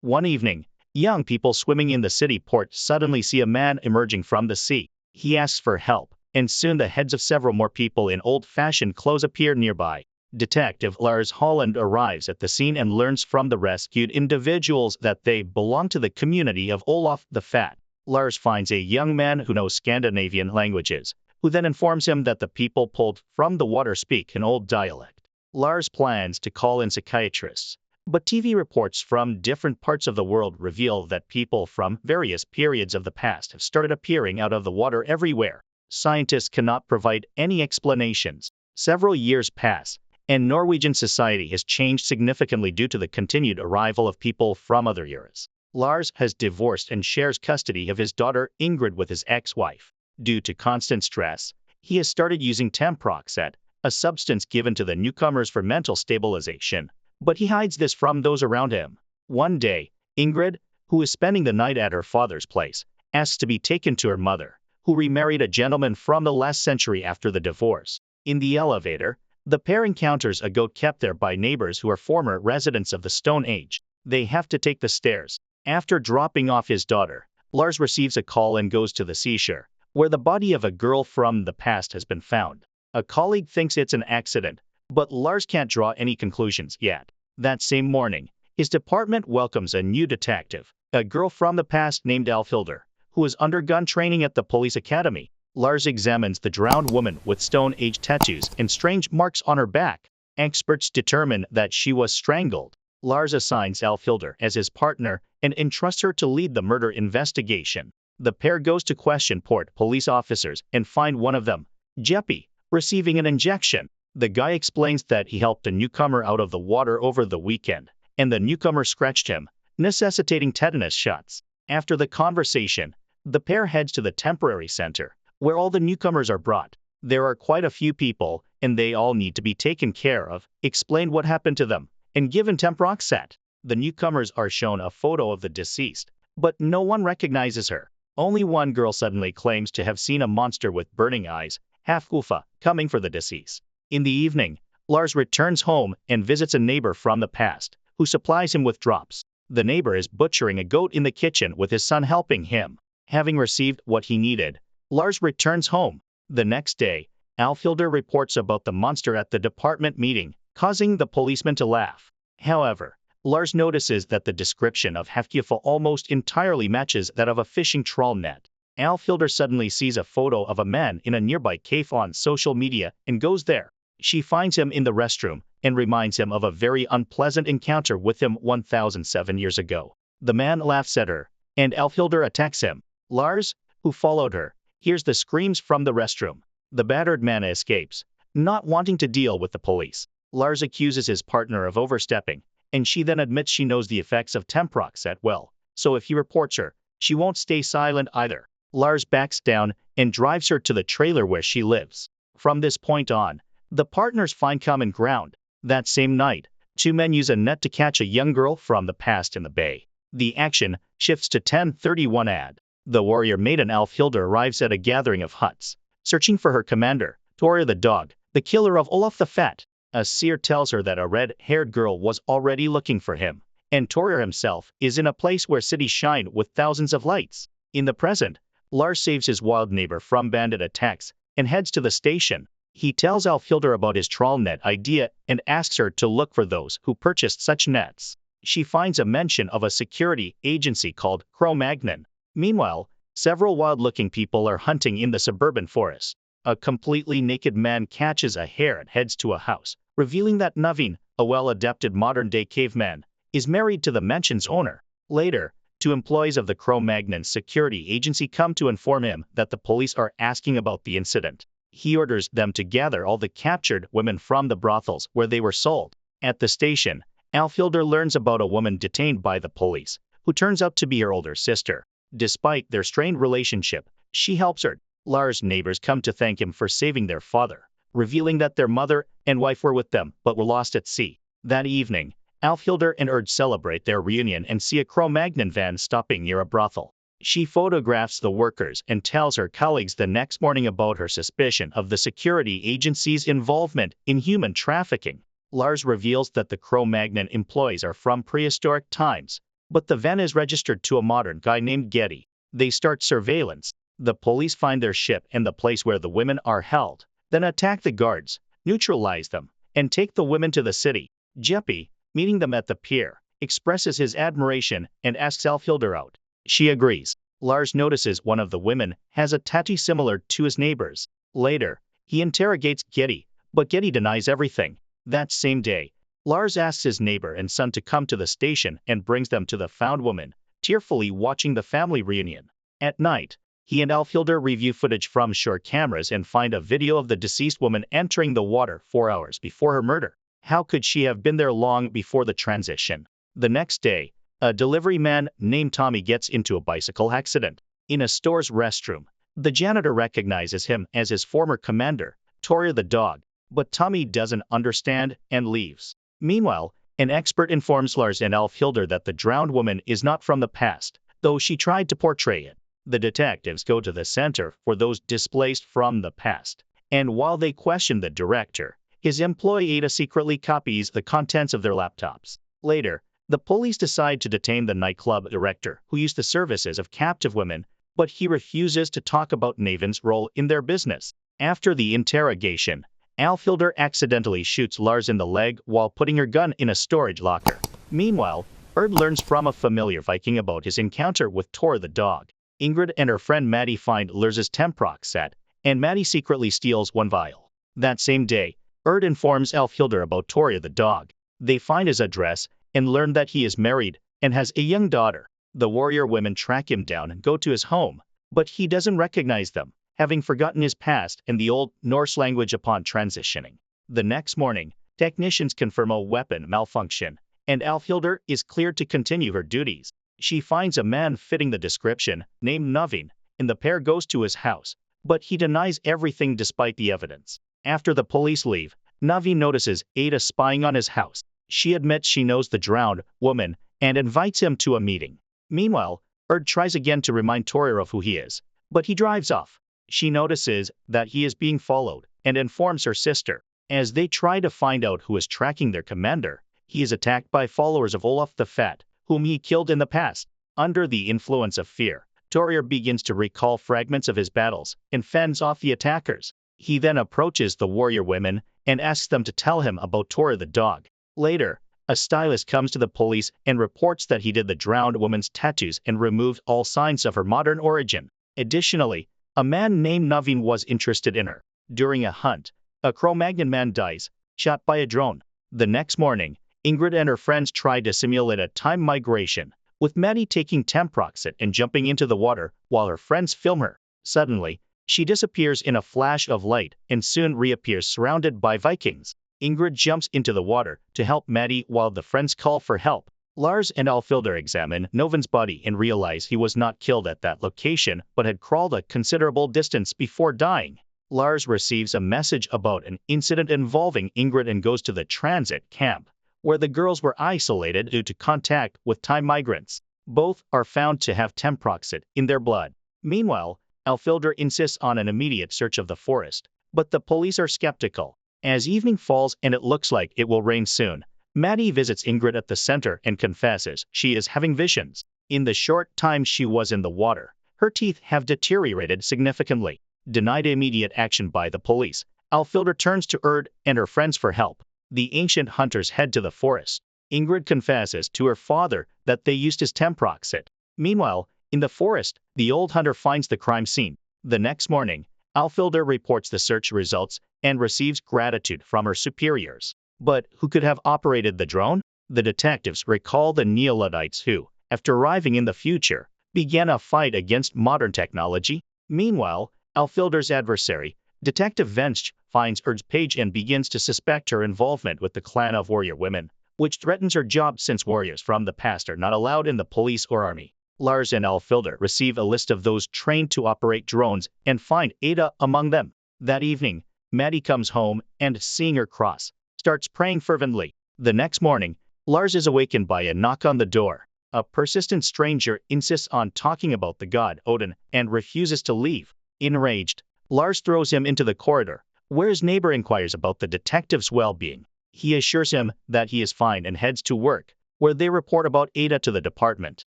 One evening, young people swimming in the city port suddenly see a man emerging from the sea. He asks for help, and soon the heads of several more people in old-fashioned clothes appear nearby. Detective Lars Holland arrives at the scene and learns from the rescued individuals that they belong to the community of Olaf the Fat. Lars finds a young man who knows Scandinavian languages, who then informs him that the people pulled from the water speak an old dialect. Lars plans to call in psychiatrists, but TV reports from different parts of the world reveal that people from various periods of the past have started appearing out of the water everywhere. Scientists cannot provide any explanations. Several years pass, and Norwegian society has changed significantly due to the continued arrival of people from other eras. Lars has divorced and shares custody of his daughter Ingrid with his ex-wife. Due to constant stress, he has started using temproxate, a substance given to the newcomers for mental stabilization, but he hides this from those around him. One day, Ingrid, who is spending the night at her father's place, asks to be taken to her mother, who remarried a gentleman from the last century after the divorce. In the elevator, the pair encounters a goat kept there by neighbors who are former residents of the Stone Age. They have to take the stairs. After dropping off his daughter, Lars receives a call and goes to the seashore, where the body of a girl from the past has been found. A colleague thinks it's an accident, but Lars can't draw any conclusions yet. That same morning, his department welcomes a new detective, a girl from the past named Alfhilder, who has undergone training at the police academy. Lars examines the drowned woman with Stone Age tattoos and strange marks on her back. Experts determine that she was strangled. Lars assigns Alfhilder as his partner and entrusts her to lead the murder investigation. The pair goes to question port police officers and find one of them, Jeppy, receiving an injection. The guy explains that he helped a newcomer out of the water over the weekend, and the newcomer scratched him, necessitating tetanus shots. After the conversation, the pair heads to the temporary center, where all the newcomers are brought. There are quite a few people, and they all need to be taken care of, explain what happened to them, and given temproxate. The newcomers are shown a photo of the deceased, but no one recognizes her. Only one girl suddenly claims to have seen a monster with burning eyes, half-goofa, coming for the deceased. In the evening, Lars returns home and visits a neighbor from the past, who supplies him with drops. The neighbor is butchering a goat in the kitchen with his son helping him. Having received what he needed, Lars returns home. The next day, Alfhilder reports about the monster at the department meeting, causing the policeman to laugh. However, Lars notices that the description of half-goofa almost entirely matches that of a fishing trawl net. Alfhilder suddenly sees a photo of a man in a nearby cave on social media and goes there. She finds him in the restroom and reminds him of a very unpleasant encounter with him 1007 years ago. The man laughs at her, and Alfhilder attacks him. Lars, who followed her, hears the screams from the restroom. The battered man escapes, not wanting to deal with the police. Lars accuses his partner of overstepping, and she then admits she knows the effects of temproxate well, so if he reports her, she won't stay silent either. Lars backs down and drives her to the trailer where she lives. From this point on, the partners find common ground. That same night, two men use a net to catch a young girl from the past in the bay. The action shifts to 1031 AD. The warrior maiden Alfhilder arrives at a gathering of huts, searching for her commander, Torya the dog, the killer of Olaf the Fat. A seer tells her that a red-haired girl was already looking for him, and Torya himself is in a place where cities shine with thousands of lights. In the present, Lars saves his wild neighbor from bandit attacks and heads to the station. He tells Alfhilder about his trawl net idea and asks her to look for those who purchased such nets. She finds a mention of a security agency called Cro-Magnon. Meanwhile, several wild-looking people are hunting in the suburban forest. A completely naked man catches a hare and heads to a house, revealing that Naveen, a well-adapted modern-day caveman, is married to the mansion's owner. Later, two employees of the Cro-Magnon security agency come to inform him that the police are asking about the incident. He orders them to gather all the captured women from the brothels where they were sold. At the station, Alfhilder learns about a woman detained by the police, who turns out to be her older sister. Despite their strained relationship, she helps her. Lars' neighbors come to thank him for saving their father, revealing that their mother and wife were with them but were lost at sea. That evening, Alfhilder and Urd celebrate their reunion and see a Cro-Magnon van stopping near a brothel. She photographs the workers and tells her colleagues the next morning about her suspicion of the security agency's involvement in human trafficking. Lars reveals that the Cro-Magnon employees are from prehistoric times, but the van is registered to a modern guy named Getty. They start surveillance. The police find their ship and the place where the women are held, then attack the guards, neutralize them, and take the women to the city. Jeppy, meeting them at the pier, expresses his admiration and asks Alfhilder out. She agrees. Lars notices one of the women has a tattoo similar to his neighbor's. Later, he interrogates Getty, but Getty denies everything. That same day, Lars asks his neighbor and son to come to the station and brings them to the found woman, tearfully watching the family reunion. At night, he and Alfhilder review footage from shore cameras and find a video of the deceased woman entering the water 4 hours before her murder. How could she have been there long before the transition? The next day, a delivery man named Tommy gets into a bicycle accident. In a store's restroom, the janitor recognizes him as his former commander, Toria the dog, but Tommy doesn't understand and leaves. Meanwhile, an expert informs Lars and Alfhilder that the drowned woman is not from the past, though she tried to portray it. The detectives go to the center for those displaced from the past, and while they question the director, his employee Ada secretly copies the contents of their laptops. Later, the police decide to detain the nightclub director, who used the services of captive women, but he refuses to talk about Navin's role in their business. After the interrogation, Alfhilder accidentally shoots Lars in the leg while putting her gun in a storage locker. Meanwhile, Erd learns from a familiar Viking about his encounter with Tor the dog. Ingrid and her friend Maddie find Lars's Temprox set, and Maddie secretly steals one vial. That same day, Erd informs Alfhilder about Toria the dog. They find his address and learn that he is married and has a young daughter. The warrior women track him down and go to his home, but he doesn't recognize them, having forgotten his past and the Old Norse language upon transitioning. The next morning, technicians confirm a weapon malfunction, and Alfhilder is cleared to continue her duties. She finds a man fitting the description, named Navin, and the pair goes to his house, but he denies everything despite the evidence. After the police leave, Navin notices Ada spying on his house. She admits she knows the drowned woman and invites him to a meeting. Meanwhile, Erd tries again to remind Toria of who he is, but he drives off. She notices that he is being followed and informs her sister. As they try to find out who is tracking their commander, he is attacked by followers of Olaf the Fat, whom he killed in the past. Under the influence of fear, Toria begins to recall fragments of his battles and fends off the attackers. He then approaches the warrior women and asks them to tell him about Toria the dog. Later, a stylist comes to the police and reports that he did the drowned woman's tattoos and removed all signs of her modern origin. Additionally, a man named Navin was interested in her. During a hunt, a Cro-Magnon man dies, shot by a drone. The next morning, Ingrid and her friends try to simulate a time migration, with Maddie taking Temproxet and jumping into the water while her friends film her. Suddenly, she disappears in a flash of light and soon reappears surrounded by Vikings. Ingrid jumps into the water to help Maddie while the friends call for help. Lars and Alfhilder examine Novin's body and realize he was not killed at that location but had crawled a considerable distance before dying. Lars receives a message about an incident involving Ingrid and goes to the transit camp, where the girls were isolated due to contact with time migrants. Both are found to have Temproxet in their blood. Meanwhile, Alfhilder insists on an immediate search of the forest, but the police are skeptical. As evening falls and it looks like it will rain soon, Maddie visits Ingrid at the center and confesses she is having visions. In the short time she was in the water, her teeth have deteriorated significantly. Denied immediate action by the police, Alfhilder turns to Erd and her friends for help. The ancient hunters head to the forest. Ingrid confesses to her father that they used his Temproxet. Meanwhile, in the forest, the old hunter finds the crime scene. The next morning, Alfhilder reports the search results and receives gratitude from her superiors. But who could have operated the drone? The detectives recall the Neo-Luddites who, after arriving in the future, began a fight against modern technology. Meanwhile, Alfhilder's adversary, Detective Vensch, finds Erd's page and begins to suspect her involvement with the clan of warrior women, which threatens her job since warriors from the past are not allowed in the police or army. Lars and Alfhilder receive a list of those trained to operate drones and find Ada among them. That evening, Maddie comes home and, seeing her cross, starts praying fervently. The next morning, Lars is awakened by a knock on the door. A persistent stranger insists on talking about the god Odin and refuses to leave. Enraged, Lars throws him into the corridor, where his neighbor inquires about the detective's well-being. He assures him that he is fine and heads to work, where they report about Ada to the department.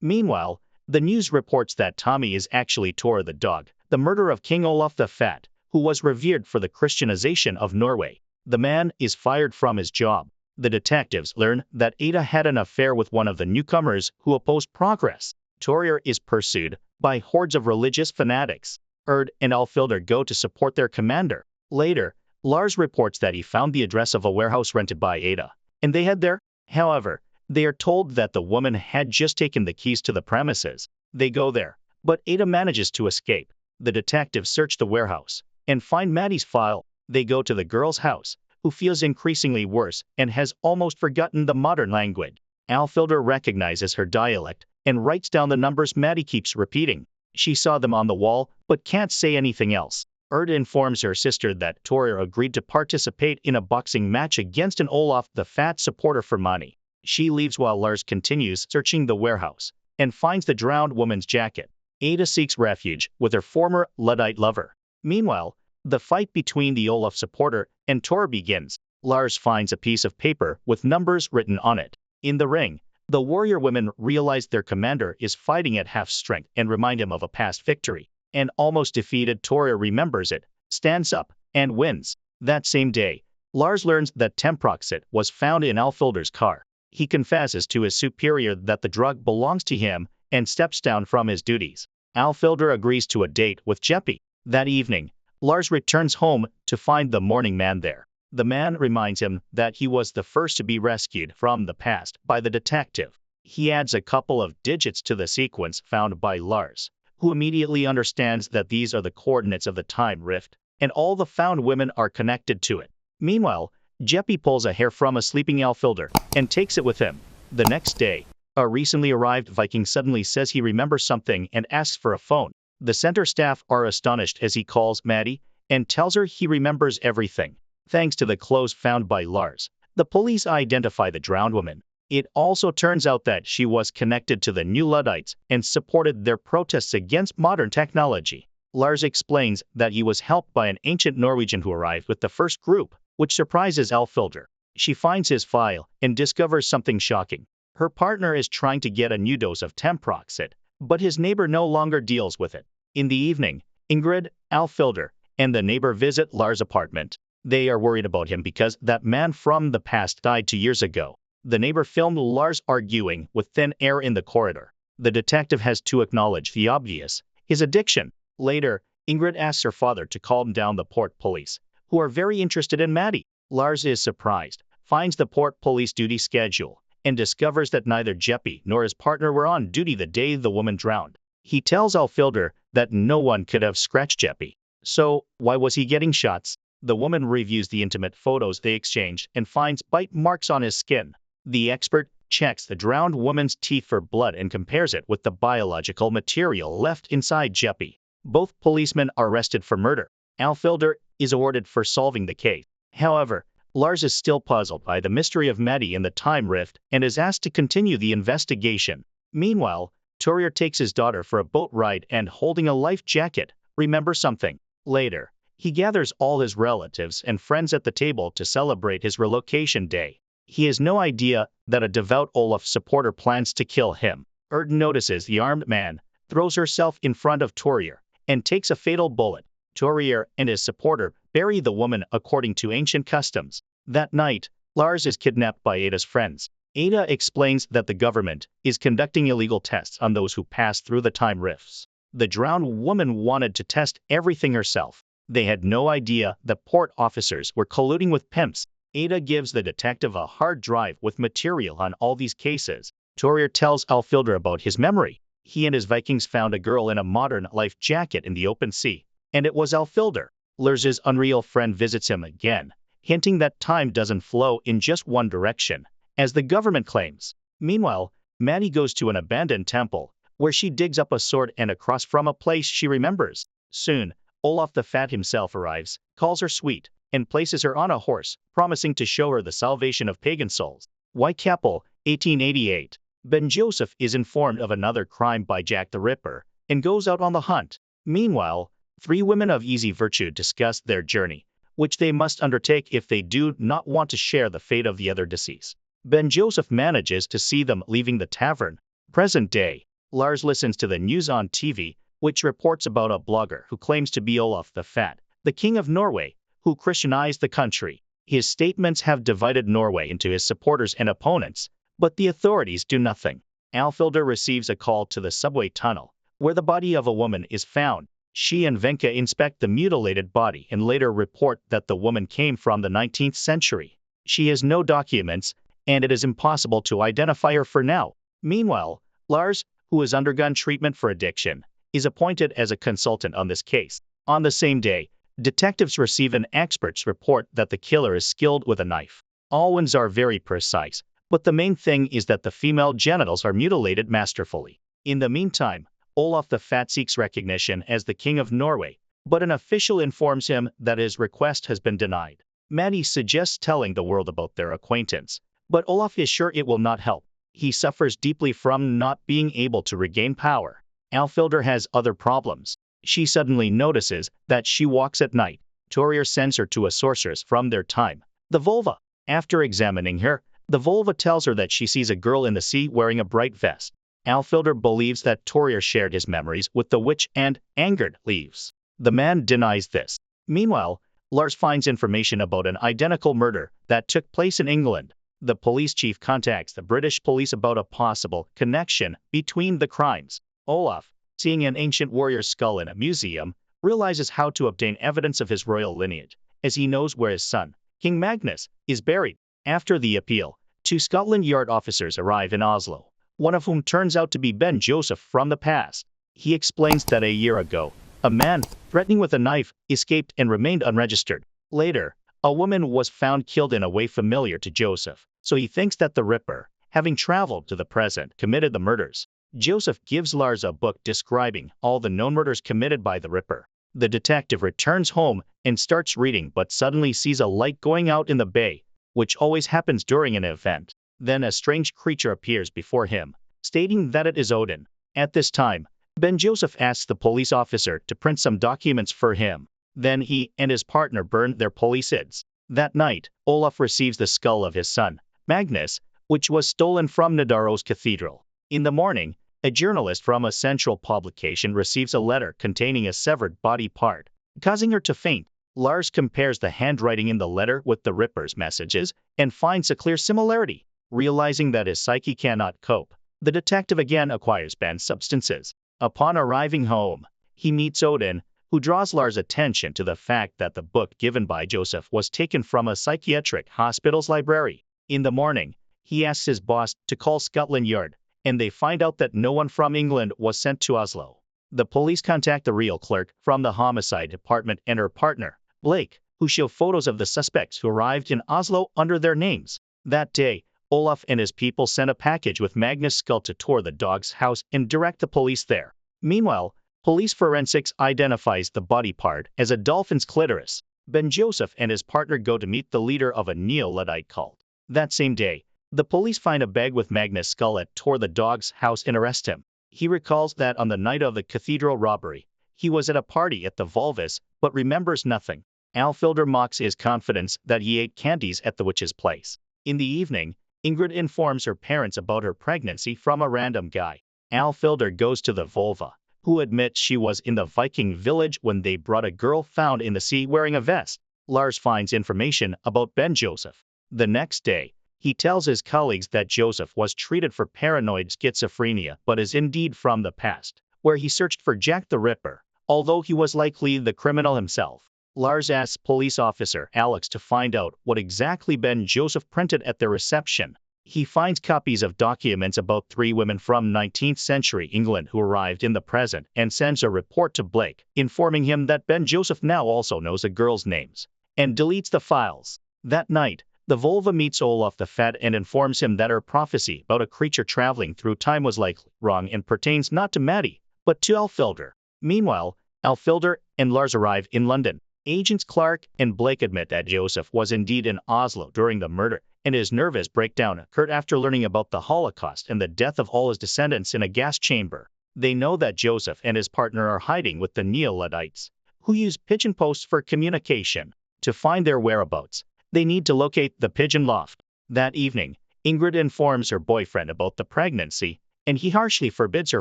Meanwhile, the news reports that Tommy is actually Tor the dog, the murderer of King Olaf the Fat, who was revered for the Christianization of Norway. The man is fired from his job. The detectives learn that Ada had an affair with one of the newcomers who opposed progress. Torjer is pursued by hordes of religious fanatics. Erd and Alfilder go to support their commander. Later, Lars reports that he found the address of a warehouse rented by Ada, and they head there. However, they are told that the woman had just taken the keys to the premises. They go there, but Ada manages to escape. The detectives search the warehouse and find Maddie's file. They go to the girl's house, who feels increasingly worse and has almost forgotten the modern language. Alfilder recognizes her dialect and writes down the numbers Maddie keeps repeating. She saw them on the wall, but can't say anything else. Erd informs her sister that Torjer agreed to participate in a boxing match against an Olaf the Fat supporter for money. She leaves while Lars continues searching the warehouse and finds the drowned woman's jacket. Ada seeks refuge with her former Luddite lover. Meanwhile, the fight between the Olaf supporter and Tor begins. Lars finds a piece of paper with numbers written on it. In the ring, the warrior women realize their commander is fighting at half strength and remind him of a past victory. An almost defeated Torjer remembers it, stands up, and wins. That same day, Lars learns that Temproxate was found in Alfilder's car. He confesses to his superior that the drug belongs to him and steps down from his duties. Alfilder agrees to a date with Jeppy. That evening, Lars returns home to find the mourning man there. The man reminds him that he was the first to be rescued from the past by the detective. He adds a couple of digits to the sequence found by Lars, who immediately understands that these are the coordinates of the time rift, and all the found women are connected to it. Meanwhile, Jeppy pulls a hair from a sleeping Alfilder and takes it with him. The next day, a recently arrived Viking suddenly says he remembers something and asks for a phone. The center staff are astonished as he calls Maddie and tells her he remembers everything. Thanks to the clothes found by Lars, the police identify the drowned woman. It also turns out that she was connected to the New Luddites and supported their protests against modern technology. Lars explains that he was helped by an ancient Norwegian who arrived with the first group, which surprises Alfilder. She finds his file and discovers something shocking. Her partner is trying to get a new dose of Temproxate, but his neighbor no longer deals with it. In the evening, Ingrid, Alfilder, and the neighbor visit Lars' apartment. They are worried about him because that man from the past died 2 years ago. The neighbor filmed Lars arguing with thin air in the corridor. The detective has to acknowledge the obvious, his addiction. Later, Ingrid asks her father to calm down the port police, who are very interested in Maddie. Lars is surprised, finds the port police duty schedule, and discovers that neither Jeppy nor his partner were on duty the day the woman drowned. He tells Alfilder that no one could have scratched Jeppy. So, why was he getting shots? The woman reviews the intimate photos they exchanged and finds bite marks on his skin. The expert checks the drowned woman's teeth for blood and compares it with the biological material left inside Jeppy. Both policemen are arrested for murder. Alfilder is awarded for solving the case. However, Lars is still puzzled by the mystery of Maddie in the time rift and is asked to continue the investigation. Meanwhile, Torjer takes his daughter for a boat ride and, holding a life jacket, remembers something. Later, he gathers all his relatives and friends at the table to celebrate his relocation day. He has no idea that a devout Olaf supporter plans to kill him. Erd notices the armed man, throws herself in front of Torjer, and takes a fatal bullet. Torjer and his supporter bury the woman according to ancient customs. That night, Lars is kidnapped by Ada's friends. Ada explains that the government is conducting illegal tests on those who pass through the time rifts. The drowned woman wanted to test everything herself. They had no idea that port officers were colluding with pimps. Ada gives the detective a hard drive with material on all these cases. Torjer tells Alfilder about his memory. He and his Vikings found a girl in a modern life jacket in the open sea, and it was Alfilder. Lars' unreal friend visits him again, hinting that time doesn't flow in just one direction, as the government claims. Meanwhile, Maddie goes to an abandoned temple, where she digs up a sword and a cross from a place she remembers. Soon, Olaf the Fat himself arrives, calls her sweet, and places her on a horse, promising to show her the salvation of pagan souls. Whitechapel, 1888. Ben Joseph is informed of another crime by Jack the Ripper, and goes out on the hunt. Meanwhile, 3 women of easy virtue discuss their journey, which they must undertake if they do not want to share the fate of the other deceased. Ben Joseph manages to see them leaving the tavern. Present day. Lars listens to the news on TV, which reports about a blogger who claims to be Olaf the Fat, the King of Norway, who Christianized the country. His statements have divided Norway into his supporters and opponents, but the authorities do nothing. Alfilder receives a call to the subway tunnel, where the body of a woman is found. She and Venka inspect the mutilated body and later report that the woman came from the 19th century. She has no documents, and it is impossible to identify her for now. Meanwhile, Lars, who has undergone treatment for addiction, is appointed as a consultant on this case. On the same day, detectives receive an expert's report that the killer is skilled with a knife. All wounds are very precise, but the main thing is that the female genitals are mutilated masterfully. In the meantime, Olaf the Fat seeks recognition as the King of Norway, but an official informs him that his request has been denied. Maddie suggests telling the world about their acquaintance, but Olaf is sure it will not help. He suffers deeply from not being able to regain power. Alfilder has other problems. She suddenly notices that she walks at night. Torrir sends her to a sorceress from their time, the Volva. After examining her, the Volva tells her that she sees a girl in the sea wearing a bright vest. Alfilder believes that Torrir shared his memories with the witch and, angered, leaves. The man denies this. Meanwhile, Lars finds information about an identical murder that took place in England. The police chief contacts the British police about a possible connection between the crimes. Olaf, seeing an ancient warrior's skull in a museum, realizes how to obtain evidence of his royal lineage, as he knows where his son, King Magnus, is buried. After the appeal, 2 Scotland Yard officers arrive in Oslo, one of whom turns out to be Ben Joseph from the past. He explains that a year ago, a man, threatening with a knife, escaped and remained unregistered. Later, a woman was found killed in a way familiar to Joseph, so he thinks that the Ripper, having traveled to the present, committed the murders. Joseph gives Lars a book describing all the known murders committed by the Ripper. The detective returns home and starts reading but suddenly sees a light going out in the bay, which always happens during an event. Then a strange creature appears before him, stating that it is Odin. At this time, Ben Joseph asks the police officer to print some documents for him. Then he and his partner burn their police ids. That night, Olaf receives the skull of his son, Magnus, which was stolen from Nidaros Cathedral. In the morning, a journalist from a central publication receives a letter containing a severed body part, causing her to faint. Lars compares the handwriting in the letter with the Ripper's messages and finds a clear similarity. Realizing that his psyche cannot cope, the detective again acquires Ben's substances. Upon arriving home, he meets Odin, who draws Lars' attention to the fact that the book given by Joseph was taken from a psychiatric hospital's library. In the morning, he asks his boss to call Scotland Yard, and they find out that no one from England was sent to Oslo. The police contact the real clerk from the homicide department and her partner, Blake, who show photos of the suspects who arrived in Oslo under their names. That day, Olaf and his people send a package with Magnus' skull to Tor the dog's house and direct the police there. Meanwhile, police forensics identifies the body part as a dolphin's clitoris. Ben Joseph and his partner go to meet the leader of a Neo-Luddite cult. That same day, the police find a bag with Magnus' skull at Tor the dog's house and arrest him. He recalls that on the night of the cathedral robbery, he was at a party at the Volvis, but remembers nothing. Alfilder mocks his confidence that he ate candies at the witch's place. In the evening, Ingrid informs her parents about her pregnancy from a random guy. Alfilder goes to the Volva, who admits she was in the Viking village when they brought a girl found in the sea wearing a vest. Lars finds information about Ben Joseph. The next day, he tells his colleagues that Joseph was treated for paranoid schizophrenia but is indeed from the past, where he searched for Jack the Ripper, although he was likely the criminal himself. Lars asks police officer Alex to find out what exactly Ben Joseph printed at their reception. He finds copies of documents about 3 women from 19th century England who arrived in the present and sends a report to Blake, informing him that Ben Joseph now also knows the girls' names, and deletes the files. That night, the Volva meets Olaf the Fat and informs him that her prophecy about a creature traveling through time was likely wrong and pertains not to Maddie, but to Alfilder. Meanwhile, Alfilder and Lars arrive in London. Agents Clark and Blake admit that Joseph was indeed in Oslo during the murder, and his nervous breakdown occurred after learning about the Holocaust and the death of all his descendants in a gas chamber. They know that Joseph and his partner are hiding with the Neo-Luddites, who use pigeon posts for communication. To find their whereabouts, they need to locate the pigeon loft. That evening, Ingrid informs her boyfriend about the pregnancy, and he harshly forbids her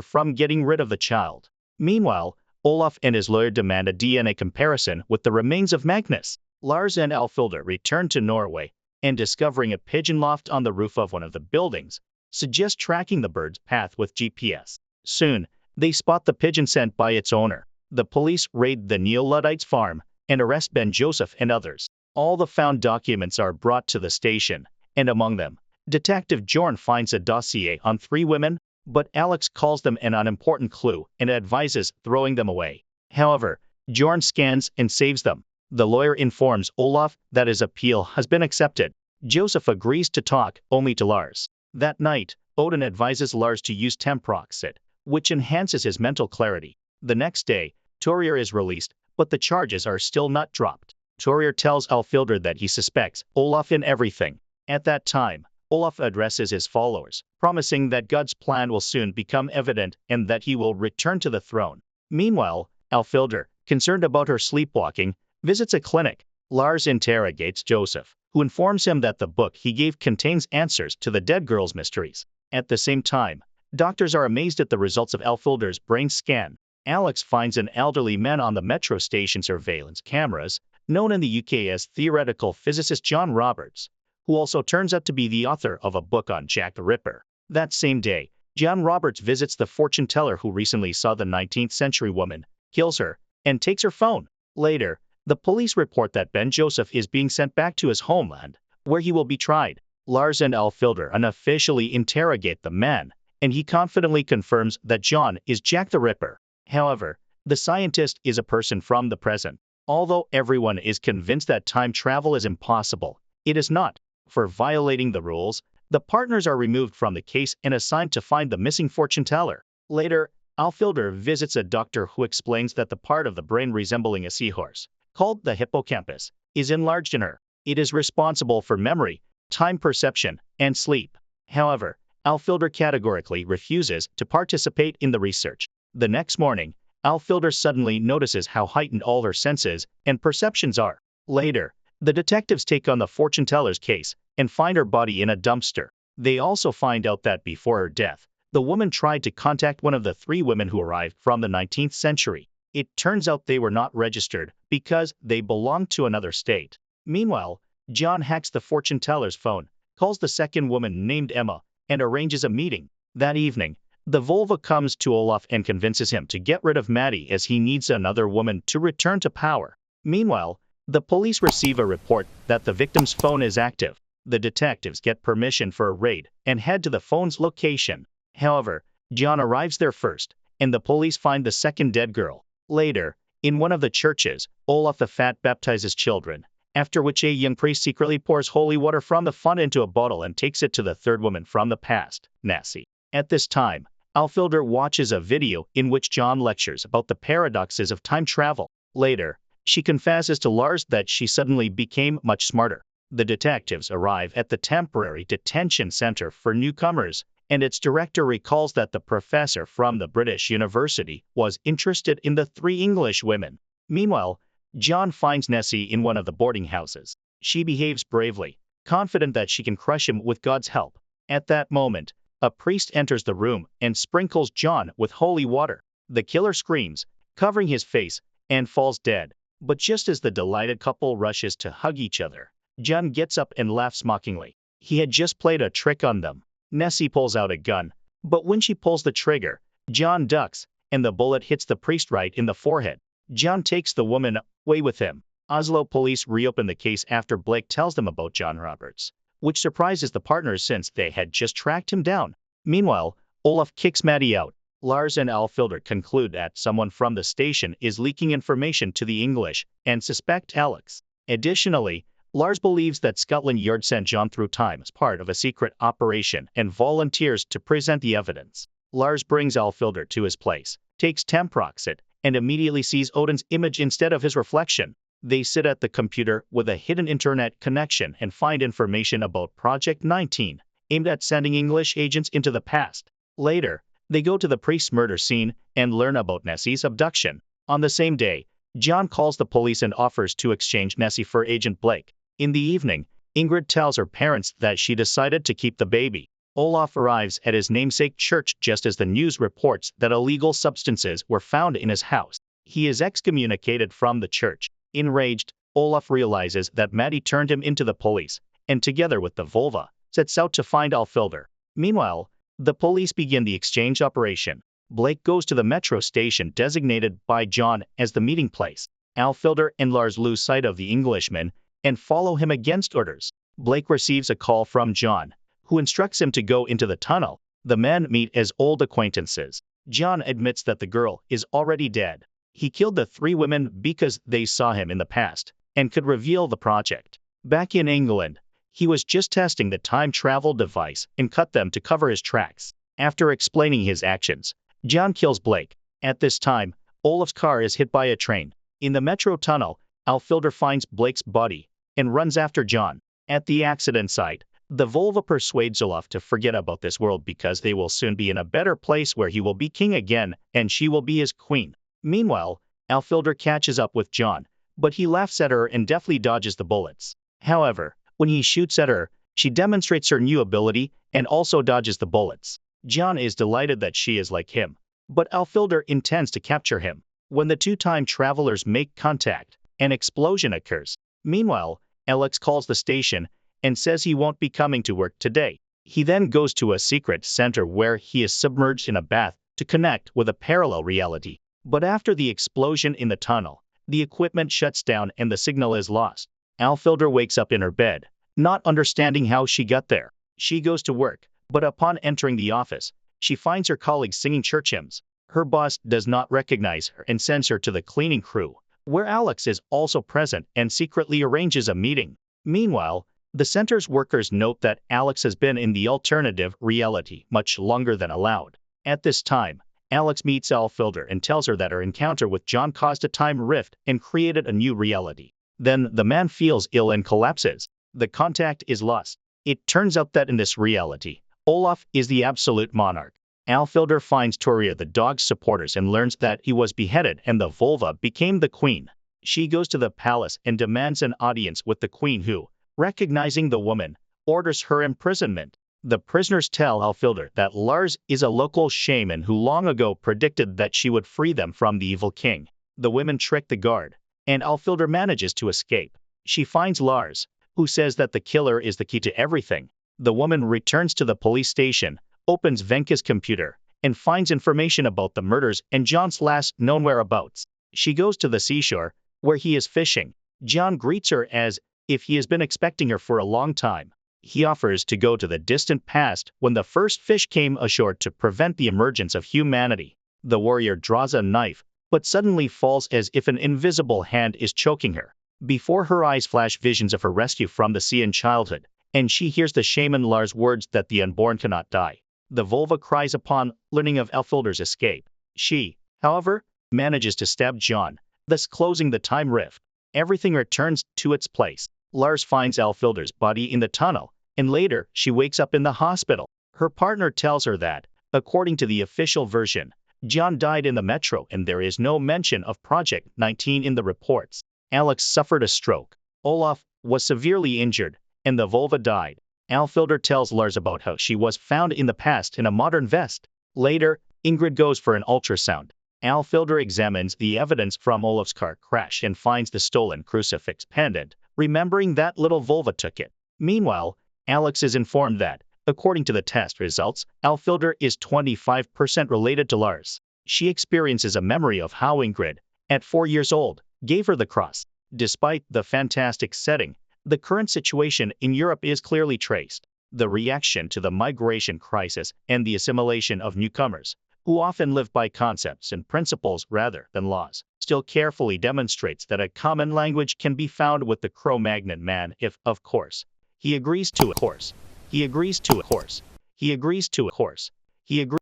from getting rid of the child. Meanwhile, Olaf and his lawyer demand a DNA comparison with the remains of Magnus. Lars and Alfilda return to Norway, and discovering a pigeon loft on the roof of one of the buildings, suggest tracking the bird's path with GPS. Soon, they spot the pigeon sent by its owner. The police raid the Neo-Luddites' farm and arrest Ben Joseph and others. All the found documents are brought to the station, and among them, Detective Jorn finds a dossier on 3 women, but Alex calls them an unimportant clue and advises throwing them away. However, Jorn scans and saves them. The lawyer informs Olaf that his appeal has been accepted. Joseph agrees to talk only to Lars. That night, Odin advises Lars to use temproxate, which enhances his mental clarity. The next day, Torrir is released, but the charges are still not dropped. Torrir tells Alfilda that he suspects Olaf in everything. At that time, Olaf addresses his followers, promising that God's plan will soon become evident and that he will return to the throne. Meanwhile, Alfilda, concerned about her sleepwalking, visits a clinic. Lars interrogates Joseph, who informs him that the book he gave contains answers to the dead girl's mysteries. At the same time, doctors are amazed at the results of Alfilda's brain scan. Alex finds an elderly man on the metro station surveillance cameras, known in the UK as theoretical physicist John Roberts, who also turns out to be the author of a book on Jack the Ripper. That same day, John Roberts visits the fortune teller who recently saw the 19th century woman, kills her, and takes her phone. Later, the police report that Ben Joseph is being sent back to his homeland, where he will be tried. Lars and Alfilda unofficially interrogate the man, and he confidently confirms that John is Jack the Ripper. However, the scientist is a person from the present. Although everyone is convinced that time travel is impossible, it is not. For violating the rules, the partners are removed from the case and assigned to find the missing fortune teller. Later, Alfilda visits a doctor who explains that the part of the brain resembling a seahorse, called the hippocampus, is enlarged in her. It is responsible for memory, time perception, and sleep. However, Alfilda categorically refuses to participate in the research. The next morning, Alfilda suddenly notices how heightened all her senses and perceptions are. Later, the detectives take on the fortune teller's case and find her body in a dumpster. They also find out that before her death, the woman tried to contact one of the 3 women who arrived from the 19th century. It turns out they were not registered because they belonged to another state. Meanwhile, John hacks the fortune teller's phone, calls the second woman named Emma, and arranges a meeting. That evening, the Volva comes to Olaf and convinces him to get rid of Maddie as he needs another woman to return to power. Meanwhile, the police receive a report that the victim's phone is active. The detectives get permission for a raid and head to the phone's location. However, John arrives there first, and the police find the second dead girl. Later, in one of the churches, Olaf the Fat baptizes children, after which a young priest secretly pours holy water from the font into a bottle and takes it to the third woman from the past, Nessie. At this time, Alfilda watches a video in which John lectures about the paradoxes of time travel. Later, she confesses to Lars that she suddenly became much smarter. The detectives arrive at the temporary detention center for newcomers, and its director recalls that the professor from the British University was interested in the 3 English women. Meanwhile, John finds Nessie in one of the boarding houses. She behaves bravely, confident that she can crush him with God's help. At that moment, a priest enters the room and sprinkles John with holy water. The killer screams, covering his face, and falls dead. But just as the delighted couple rushes to hug each other, John gets up and laughs mockingly. He had just played a trick on them. Nessie pulls out a gun, but when she pulls the trigger, John ducks, and the bullet hits the priest right in the forehead. John takes the woman away with him. Oslo police reopen the case after Blake tells them about John Roberts, which surprises the partners since they had just tracked him down. Meanwhile, Olaf kicks Maddie out. Lars and Alfilda conclude that someone from the station is leaking information to the English and suspect Alex. Additionally, Lars believes that Scotland Yard sent John through time as part of a secret operation and volunteers to present the evidence. Lars brings Alfilda to his place, takes temproxate, and immediately sees Odin's image instead of his reflection. They sit at the computer with a hidden internet connection and find information about Project 19, aimed at sending English agents into the past. Later, they go to the priest's murder scene and learn about Nessie's abduction. On the same day, John calls the police and offers to exchange Nessie for Agent Blake. In the evening, Ingrid tells her parents that she decided to keep the baby. Olaf arrives at his namesake church just as the news reports that illegal substances were found in his house. He is excommunicated from the church. Enraged, Olaf realizes that Maddie turned him into the police, and together with the vulva, sets out to find Alfilder. Meanwhile, the police begin the exchange operation. Blake goes to the metro station designated by John as the meeting place. Alfilder and Lars lose sight of the Englishman and follow him against orders. Blake receives a call from John, who instructs him to go into the tunnel. The men meet as old acquaintances. John admits that the girl is already dead. He killed the 3 women because they saw him in the past and could reveal the project. Back in England, he was just testing the time travel device and cut them to cover his tracks. After explaining his actions, John kills Blake. At this time, Olaf's car is hit by a train. In the metro tunnel, Alfilder finds Blake's body and runs after John. At the accident site, the vulva persuades Olaf to forget about this world because they will soon be in a better place where he will be king again and she will be his queen. Meanwhile, Alfilder catches up with John, but he laughs at her and deftly dodges the bullets. However, when he shoots at her, she demonstrates her new ability and also dodges the bullets. John is delighted that she is like him, but Alfilder intends to capture him. When the 2 time travelers make contact, an explosion occurs. Meanwhile, Alex calls the station and says he won't be coming to work today. He then goes to a secret center where he is submerged in a bath to connect with a parallel reality. But after the explosion in the tunnel, the equipment shuts down and the signal is lost. Alfilder wakes up in her bed, not understanding how she got there. She goes to work, but upon entering the office, she finds her colleagues singing church hymns. Her boss does not recognize her and sends her to the cleaning crew, where Alex is also present and secretly arranges a meeting. Meanwhile, the center's workers note that Alex has been in the alternative reality much longer than allowed. At this time, Alex meets Alfilder and tells her that her encounter with John caused a time rift and created a new reality. Then the man feels ill and collapses. The contact is lost. It turns out that in this reality, Olaf is the absolute monarch. Alfilder finds Toria the dog's supporters and learns that he was beheaded and the vulva became the queen. She goes to the palace and demands an audience with the queen who, recognizing the woman, orders her imprisonment. The prisoners tell Alfilder that Lars is a local shaman who long ago predicted that she would free them from the evil king. The women trick the guard, and Alfilder manages to escape. She finds Lars, who says that the killer is the key to everything. The woman returns to the police station, opens Venka's computer, and finds information about the murders and John's last known whereabouts. She goes to the seashore, where he is fishing. John greets her as if he has been expecting her for a long time. He offers to go to the distant past when the first fish came ashore to prevent the emergence of humanity. The warrior draws a knife, but suddenly falls as if an invisible hand is choking her. Before her eyes flash visions of her rescue from the sea in childhood, and she hears the shaman Lars' words that the unborn cannot die. The vulva cries upon learning of Alfilder's escape. She, however, manages to stab John, thus closing the time rift. Everything returns to its place. Lars finds Alfilder's body in the tunnel, and later she wakes up in the hospital. Her partner tells her that, according to the official version, John died in the metro and there is no mention of Project 19 in the reports. Alex suffered a stroke. Olaf was severely injured, and the vulva died. Alfilder tells Lars about how she was found in the past in a modern vest. Later, Ingrid goes for an ultrasound. Alfilder examines the evidence from Olaf's car crash and finds the stolen crucifix pendant, remembering that little vulva took it. Meanwhile, Alex is informed that, according to the test results, Alfilder is 25% related to Lars. She experiences a memory of how Ingrid, at 4 years old, gave her the cross. Despite the fantastic setting, the current situation in Europe is clearly traced. The reaction to the migration crisis and the assimilation of newcomers, who often live by concepts and principles rather than laws, still carefully demonstrates that a common language can be found with the Cro-Magnon man if, of course, he agrees to a course. He agrees to a course. He agrees to a course. He agrees